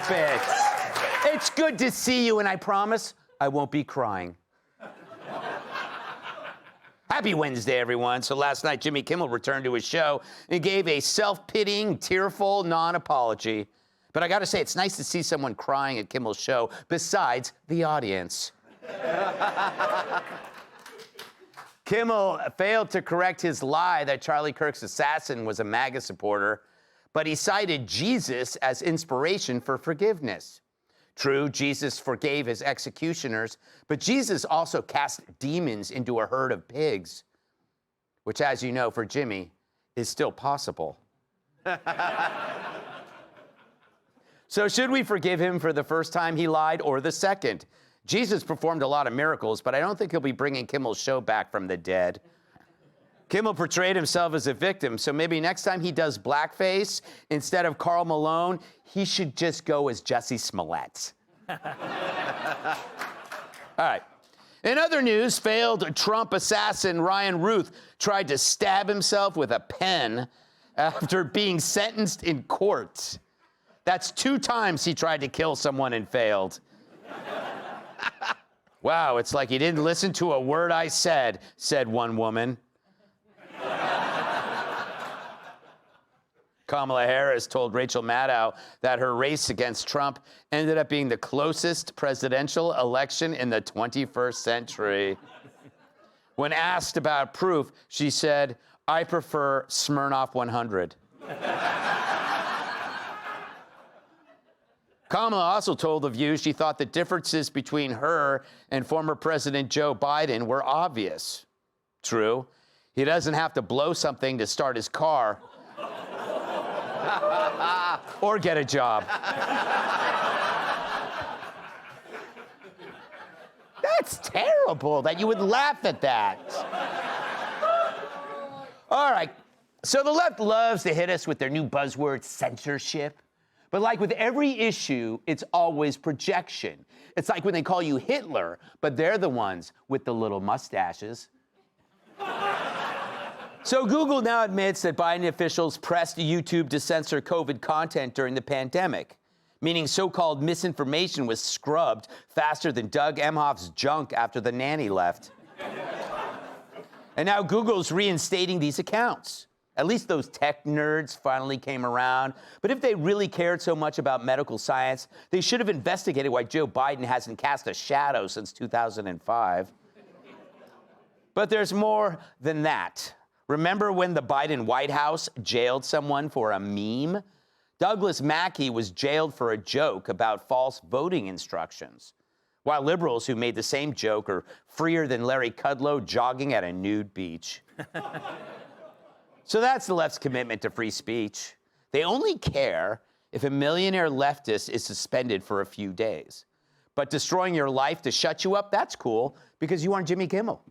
Stop it. It's good to see you, and I promise I won't be crying. Happy Wednesday, everyone. So last night, Jimmy Kimmel returned to his show and gave a self-pitying, tearful non-apology. But I got to say, it's nice to see someone crying at Kimmel's show besides the audience. Kimmel failed to correct his lie that Charlie Kirk's assassin was a MAGA supporter, but he cited Jesus as inspiration for forgiveness. True, Jesus forgave his executioners, but Jesus also cast demons into a herd of pigs, which, as you know, for Jimmy, is still possible. So should we forgive him for the first time he lied or the second? Jesus performed a lot of miracles, but I don't think he'll be bringing Kimmel's show back from the dead. Kimmel portrayed himself as a victim, so maybe next time he does blackface, instead of Karl Malone, he should just go as Jussie Smollett. All right. In other news, failed Trump assassin Ryan Ruth tried to stab himself with a pen after being sentenced in court. That's 2 times he tried to kill someone and failed. Wow, it's like he didn't listen to a word I said one woman. Kamala Harris told Rachel Maddow that her race against Trump ended up being the closest presidential election in the 21st century. When asked about proof, she said, "I prefer Smirnoff 100." Kamala also told The View she thought the differences between her and former President Joe Biden were obvious. True, he doesn't have to blow something to start his car. Or get a job. That's terrible that you would laugh at that. All right, so the left loves to hit us with their new buzzword, censorship. But like with every issue, it's always projection. It's like when they call you Hitler, but they're the ones with the little mustaches. So Google now admits that Biden officials pressed YouTube to censor COVID content during the pandemic, meaning so-called misinformation was scrubbed faster than Doug Emhoff's junk after the nanny left. And now Google's reinstating these accounts. At least those tech nerds finally came around. But if they really cared so much about medical science, they should have investigated why Joe Biden hasn't cast a shadow since 2005. But there's more than that. Remember when the Biden White House jailed someone for a meme? Douglas Mackey was jailed for a joke about false voting instructions, while liberals who made the same joke are freer than Larry Kudlow jogging at a nude beach. So that's the left's commitment to free speech. They only care if a millionaire leftist is suspended for a few days. But destroying your life to shut you up, that's cool, because you aren't Jimmy Kimmel.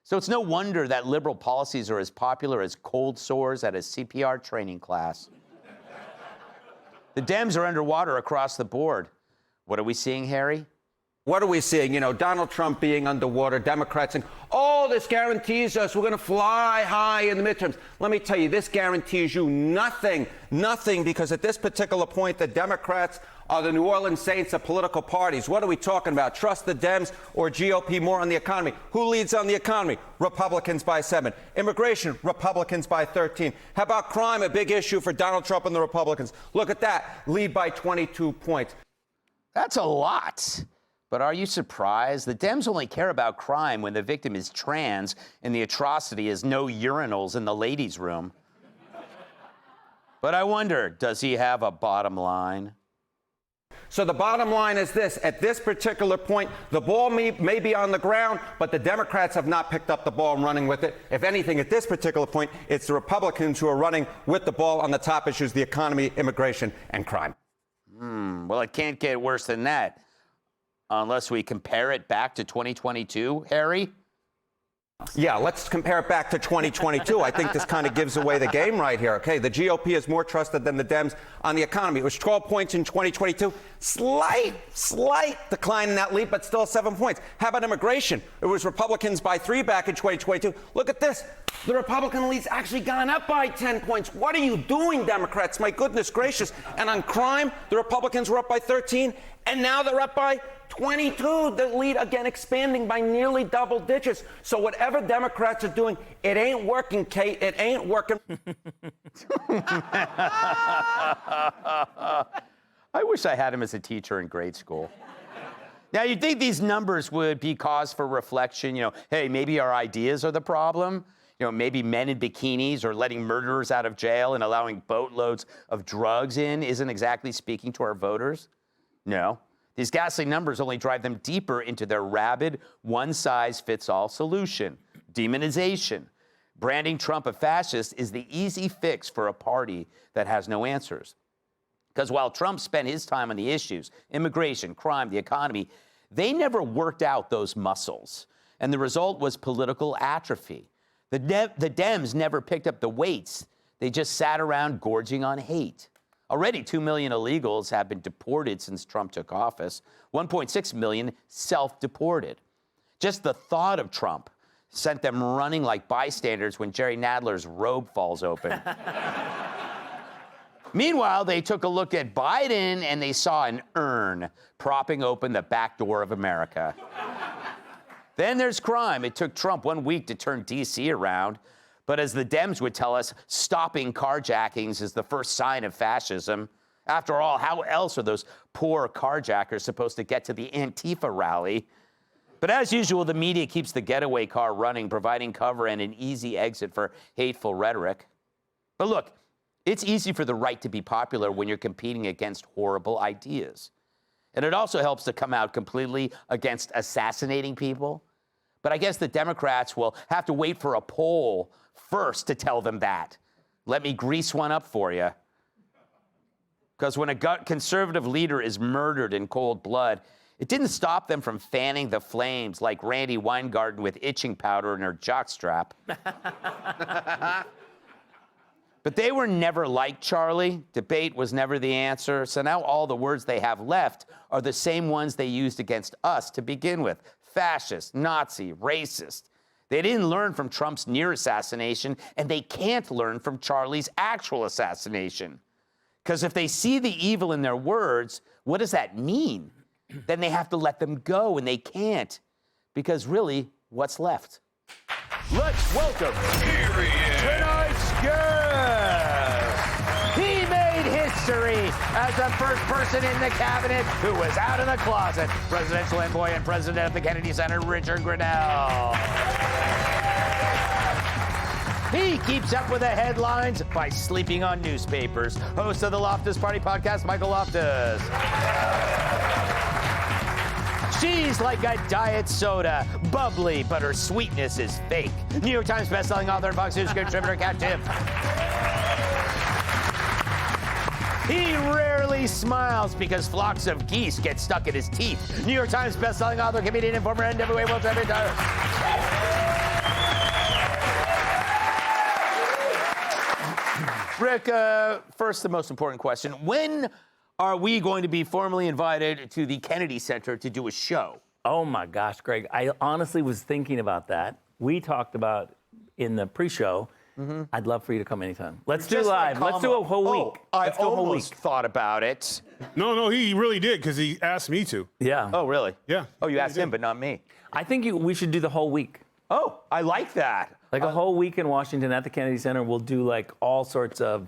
So it's no wonder that liberal policies are as popular as cold sores at a CPR training class. The Dems are underwater across the board. What are we seeing, Harry? What are we seeing? You know, Donald Trump being underwater, Democrats saying, oh, this guarantees us we're going to fly high in the midterms. Let me tell you, this guarantees you nothing, because at this particular point, the Democrats are the New Orleans Saints of political parties. What are we talking about? Trust the Dems or GOP more on the economy? Who leads on the economy? Republicans by 7. Immigration, Republicans by 13. How about crime, a big issue for Donald Trump and the Republicans? Look at that, lead by 22 points. That's a lot. But are you surprised? The Dems only care about crime when the victim is trans and the atrocity is no urinals in the ladies' room. But I wonder, does he have a bottom line? So the bottom line is this. At this particular point, the ball may be on the ground, but the Democrats have not picked up the ball and running with it. If anything, at this particular point, it's the Republicans who are running with the ball on the top issues, the economy, immigration, and crime. Well, it can't get worse than that. Unless we compare it back to 2022, Harry? Yeah, let's compare it back to 2022. I think this kind of gives away the game right here. Okay, the GOP is more trusted than the Dems on the economy. It was 12 points in 2022. Slight decline in that lead, but still 7 points. How about immigration? It was Republicans by 3 back in 2022. Look at this. The Republican lead's actually gone up by 10 points. What are you doing, Democrats? My goodness gracious. And on crime, the Republicans were up by 13, and now they're up by 22, the lead again expanding by nearly double digits. So whatever Democrats are doing, it ain't working, Kate. It ain't working. I wish I had him as a teacher in grade school. Now, you'd think these numbers would be cause for reflection. You know, hey, maybe our ideas are the problem. You know, maybe men in bikinis or letting murderers out of jail and allowing boatloads of drugs in isn't exactly speaking to our voters. No. These ghastly numbers only drive them deeper into their rabid, one-size-fits-all solution, demonization. Branding Trump a fascist is the easy fix for a party that has no answers. Because while Trump spent his time on the issues, immigration, crime, the economy, they never worked out those muscles. And the result was political atrophy. The Dems never picked up the weights. They just sat around gorging on hate. Already 2 million illegals have been deported since Trump took office, 1.6 million self-deported. Just the thought of Trump sent them running like bystanders when Jerry Nadler's robe falls open. Meanwhile, they took a look at Biden and they saw an urn propping open the back door of America. Then there's crime. It took Trump 1 week to turn D.C. around. But as the Dems would tell us, stopping carjackings is the first sign of fascism. After all, how else are those poor carjackers supposed to get to the Antifa rally? But as usual, the media keeps the getaway car running, providing cover and an easy exit for hateful rhetoric. But look, it's easy for the right to be popular when you're competing against horrible ideas. And it also helps to come out completely against assassinating people. But I guess the Democrats will have to wait for a poll first to tell them that. Let me grease one up for you. Because when a conservative leader is murdered in cold blood, it didn't stop them from fanning the flames like Randy Weingarten with itching powder in her jockstrap. But they were never like Charlie. Debate was never the answer. So now all the words they have left are the same ones they used against us to begin with. Fascist, Nazi, racist. They didn't learn from Trump's near assassination, and they can't learn from Charlie's actual assassination. Because if they see the evil in their words, what does that mean? Then they have to let them go, and they can't. Because really, what's left? Let's welcome tonight's guest. He made history as the first person in the cabinet who was out of the closet. Presidential envoy and president of the Kennedy Center, Richard Grenell. He keeps up with the headlines by sleeping on newspapers. Host of the Loftus Party podcast, Michael Loftus. She's like a diet soda, bubbly, but her sweetness is fake. New York Times bestselling author and Fox News contributor, Kat Tiff. He rarely smiles because flocks of geese get stuck in his teeth. New York Times bestselling author, comedian, and former NWA world champion. Rick, first, the most important question. When are we going to be formally invited to the Kennedy Center to do a show? Oh, my gosh, Greg. I honestly was thinking about that. We talked about in the pre-show. Mm-hmm. I'd love for you to come anytime. Let's do live. Let's do a whole week. I almost thought about it. No, he really did because he asked me to. Yeah. Oh, really? Yeah. Oh, you asked him, but not me. I think we should do the whole week. Oh, I like that. Like a whole week in Washington at the Kennedy Center. We'll do like all sorts of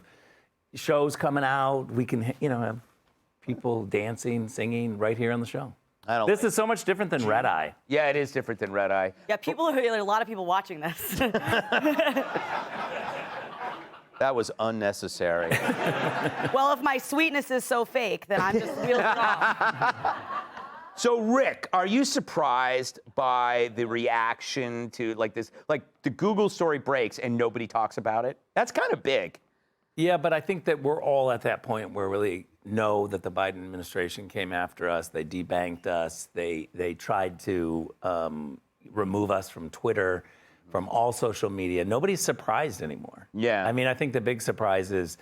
shows coming out. We can, have people dancing, singing right here on the show. This is so much different than Red Eye. Yeah, it is different than Red Eye. Yeah, there are a lot of people watching this. That was unnecessary. Well, if my sweetness is so fake, then I'm just real strong. So, Rick, are you surprised by the reaction to this? Like the Google story breaks and nobody talks about it? That's kind of big. Yeah, but I think that we're all at that point where we really know that the Biden administration came after us. They debanked us. They tried to remove us from Twitter. from all social media. Nobody's surprised anymore. Yeah. I mean, I think the big surprise is,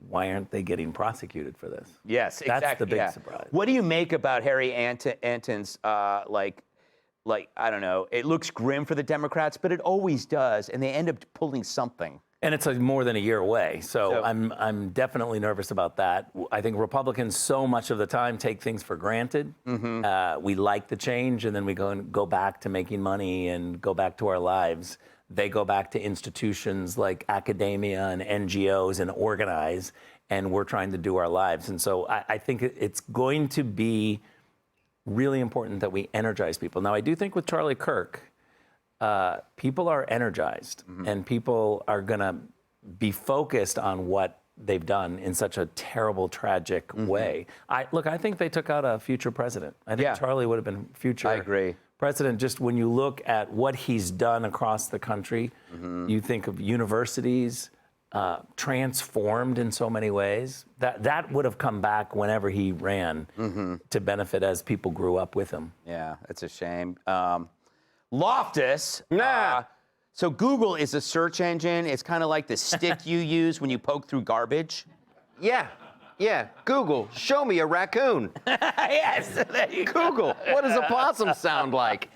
why aren't they getting prosecuted for this? Yes, exactly. That's the big surprise. What do you make about Harry Anton's, like, I don't know, it looks grim for the Democrats, but it always does, and they end up pulling something. And it's like more than a year away, so I'm definitely nervous about that. I think Republicans so much of the time take things for granted. We like the change, and then we go back to making money and go back to our lives. They go back to institutions like academia and NGOs and organize, and we're trying to do our lives. And so I think it's going to be really important that we energize people. Now, I do think with Charlie Kirk, people are energized, and people are going to be focused on what they've done in such a terrible, tragic way. I think they took out a future president. I think Charlie would have been future president. Just when you look at what he's done across the country, you think of universities transformed in so many ways. That would have come back whenever he ran to benefit as people grew up with him. Yeah, it's a shame. Loftus. So Google is a search engine. It's kind of like the stick you use when you poke through garbage. Yeah. Google, show me a raccoon. Yes. Google, what does a possum sound like?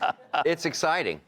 It's exciting.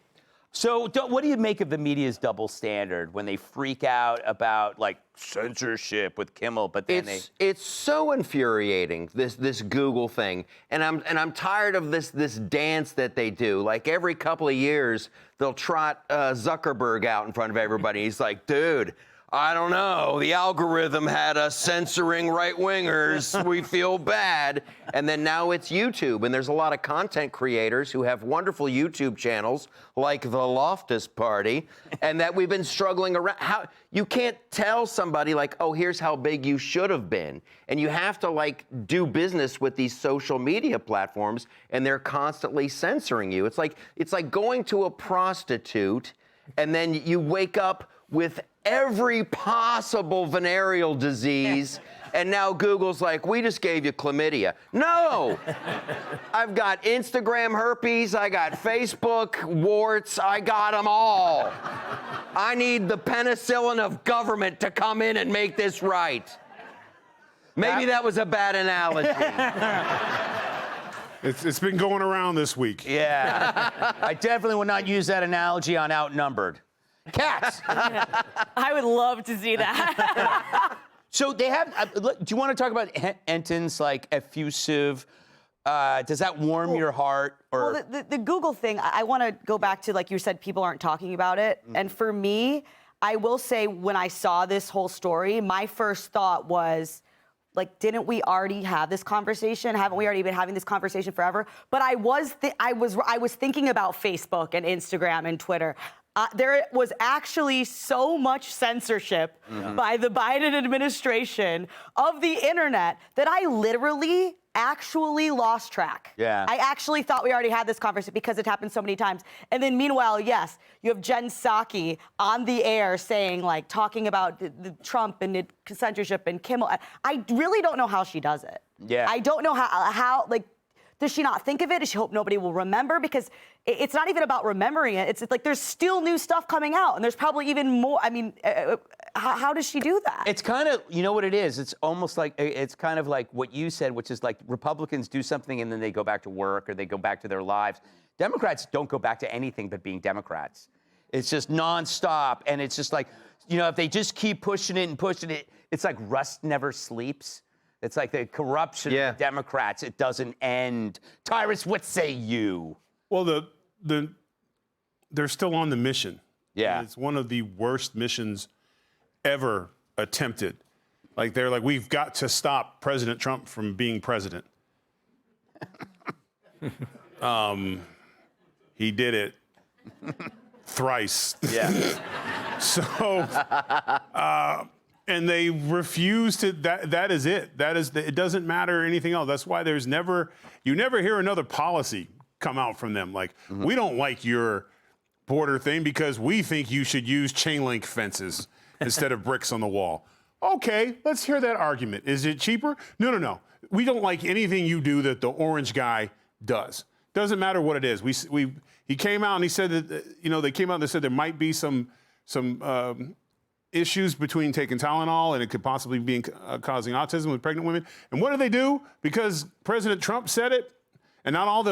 So what do you make of the media's double standard when they freak out about like censorship with Kimmel, but then it's so infuriating, this Google thing, and I'm tired of this dance that they do. Like every couple of years, they'll trot Zuckerberg out in front of everybody. He's like, dude, I don't know. The algorithm had us censoring right-wingers. We feel bad. And then now it's YouTube. And there's a lot of content creators who have wonderful YouTube channels, like the Loftus Party, and that we've been struggling around. You can't tell somebody, like, oh, here's how big you should have been. And you have to, like, do business with these social media platforms, and they're constantly censoring you. It's like going to a prostitute, and then you wake up with every possible venereal disease, and now Google's like, we just gave you chlamydia. No! I've got Instagram herpes, I got Facebook warts, I got them all. I need the penicillin of government to come in and make this right. Maybe that was a bad analogy. It's been going around this week. Yeah. I definitely will not use that analogy on Outnumbered. Cats. I would love to see that. So they have. Do you want to talk about Enton's like effusive? Does that warm your heart? Or well, the Google thing. I want to go back to, like you said, people aren't talking about it. And for me, I will say when I saw this whole story, my first thought was, like, didn't we already have this conversation? Haven't we already been having this conversation forever? But I was thinking about Facebook and Instagram and Twitter. There was actually so much censorship by the Biden administration of the internet that I literally actually lost track. Yeah. I actually thought we already had this conversation because it happened so many times. And then meanwhile, yes, you have Jen Psaki on the air saying, like, talking about the Trump and the censorship and Kimmel. I really don't know how she does it. Yeah. I don't know how like, does she not think of it? Does she hope nobody will remember? Because it's not even about remembering it. It's like there's still new stuff coming out, and there's probably even more. I mean, how does she do that? It's kind of, you know what it is? It's almost like, it's kind of like what you said, which is like Republicans do something and then they go back to work or they go back to their lives. Democrats don't go back to anything but being Democrats. It's just nonstop, and it's just like, you know, if they just keep pushing it and pushing it, it's like rust never sleeps. It's like the corruption of the Democrats. It doesn't end. Tyrus, what say you? Well, they're still on the mission. Yeah. And it's one of the worst missions ever attempted. Like, they're like, we've got to stop President Trump from being president. He did it thrice. Yeah. So, and they refuse to, that is it. It doesn't matter anything else. That's why you never hear another policy come out from them. Like, we don't like your border thing because we think you should use chain link fences instead of bricks on the wall. Okay, let's hear that argument. Is it cheaper? No. We don't like anything you do that the orange guy does. Doesn't matter what it is. He came out and he said that, they came out and they said there might be some issues between taking Tylenol and it could possibly be causing autism with pregnant women. And what do? Because President Trump said it, and not all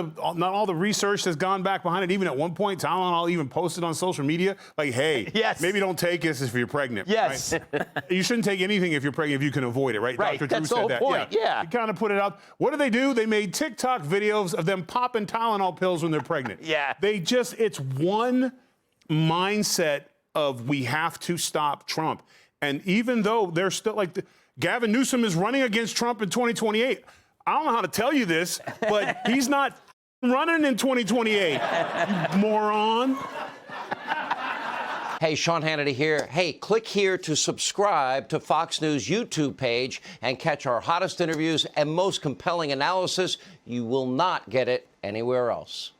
the research has gone back behind it. Even at one point, Tylenol even posted on social media, like, hey, yes, maybe don't take this if you're pregnant. Yes. Right? You shouldn't take anything if you're pregnant if you can avoid it, right? Right, Dr. Drew that's the said whole that. point, yeah. He kind of put it out. What do? They made TikTok videos of them popping Tylenol pills when they're pregnant. Yeah. It's one mindset of we have to stop Trump. And even though they're still like, Gavin Newsom is running against Trump in 2028. I don't know how to tell you this, but he's not running in 2028, you moron. Hey, Sean Hannity here. Hey, click here to subscribe to Fox News YouTube page and catch our hottest interviews and most compelling analysis. You will not get it anywhere else.